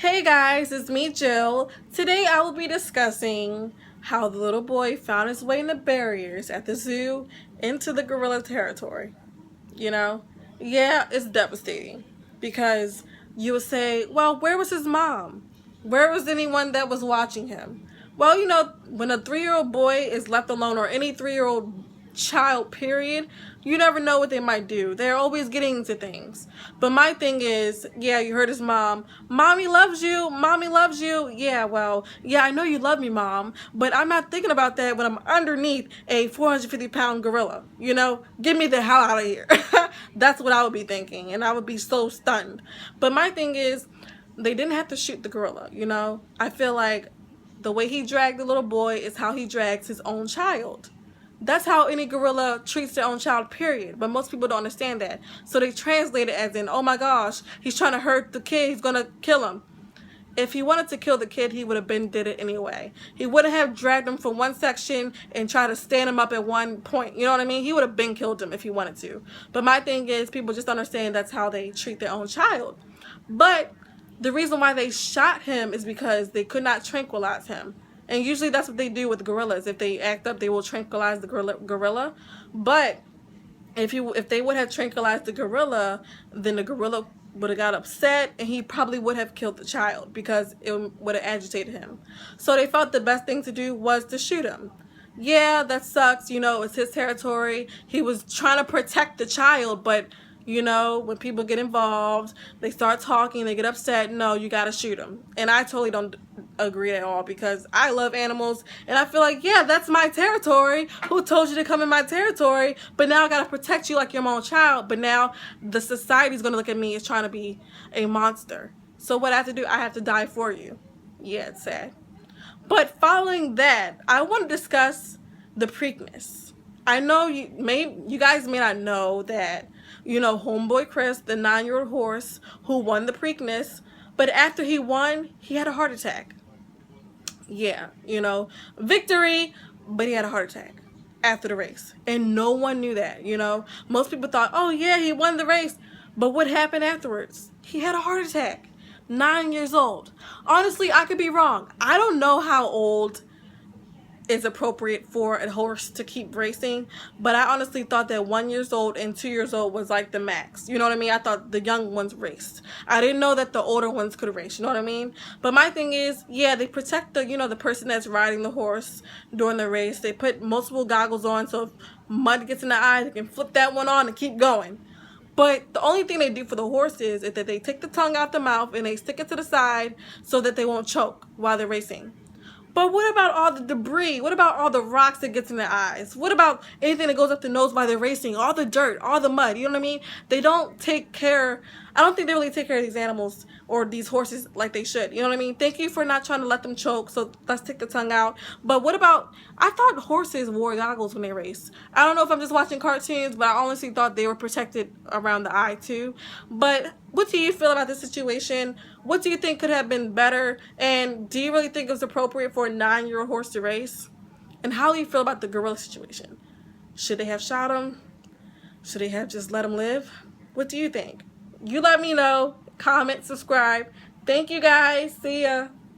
Hey guys, it's me, Jill. Today I will be discussing how the little boy found his way in the barriers at the zoo into the gorilla territory. You know? Yeah, it's devastating because you would say, well, where was his mom? Where was anyone that was watching him? Well, when a 3-year-old boy is left alone, or any 3-year-old child, period, you never know what they might do. They're always getting into things. But my thing is, yeah, you heard his mom. Mommy loves you. Mommy loves you. Yeah, well, yeah, I know you love me, Mom, but I'm not thinking about that when I'm underneath a 450-pound gorilla. Get me the hell out of here. That's what I would be thinking, and I would be so stunned. But my thing is, they didn't have to shoot the gorilla. I feel like the way he dragged the little boy is how he drags his own child. That's how any gorilla treats their own child, period. But most people don't understand that. So they translate it as in, oh my gosh, he's trying to hurt the kid, he's going to kill him. If he wanted to kill the kid, he would have been did it anyway. He wouldn't have dragged him from one section and tried to stand him up at one point. You know what I mean? He would have been killed him if he wanted to. But my thing is, people just understand that's how they treat their own child. But the reason why they shot him is because they could not tranquilize him. And usually that's what they do with gorillas. If they act up, they will tranquilize the gorilla. But if they would have tranquilized the gorilla, then the gorilla would have got upset, and he probably would have killed the child because it would have agitated him. So they felt the best thing to do was to shoot him. Yeah, that sucks. It's his territory. He was trying to protect the child, but when people get involved, they start talking, they get upset. No, you gotta shoot them. And I totally don't agree at all, because I love animals, and I feel like, yeah, that's my territory. Who told you to come in my territory? But now I gotta protect you like you're my own child. But now the society's gonna look at me as trying to be a monster. So what I have to do, I have to die for you. Yeah, it's sad. But following that, I want to discuss the Preakness. I know you guys may not know that, homeboy Chris, the 9-year-old horse who won the Preakness, but after he won, he had a heart attack. Yeah, victory, but he had a heart attack after the race. And no one knew that, Most people thought, oh yeah, he won the race. But what happened afterwards? He had a heart attack. 9 years old. Honestly, I could be wrong. I don't know how old is appropriate for a horse to keep racing, but I honestly thought that 1 year old and 2 years old was like the max. You know what I mean? I thought the young ones raced. I didn't know that the older ones could race. You know what I mean? But my thing is, yeah, they protect the the person that's riding the horse during the race. They put multiple goggles on, so if mud gets in the eye, they can flip that one on and keep going. But the only thing they do for the horse is that they take the tongue out the mouth and they stick it to the side so that they won't choke while they're racing. But what about all the debris? What about all the rocks that gets in their eyes? What about anything that goes up the nose while they're racing? All the dirt, all the mud, you know what I mean? They don't take care, I don't think they really take care of these animals or these horses like they should, you know what I mean? Thank you for not trying to let them choke, so let's take the tongue out. But what about, I thought horses wore goggles when they race. I don't know if I'm just watching cartoons, but I honestly thought they were protected around the eye too. But what do you feel about this situation? What do you think could have been better? And do you really think it was appropriate for a 9-year-old horse to race? And how do you feel about the gorilla situation? Should they have shot him? Should they have just let him live? What do you think? You let me know. Comment, subscribe. Thank you guys. See ya.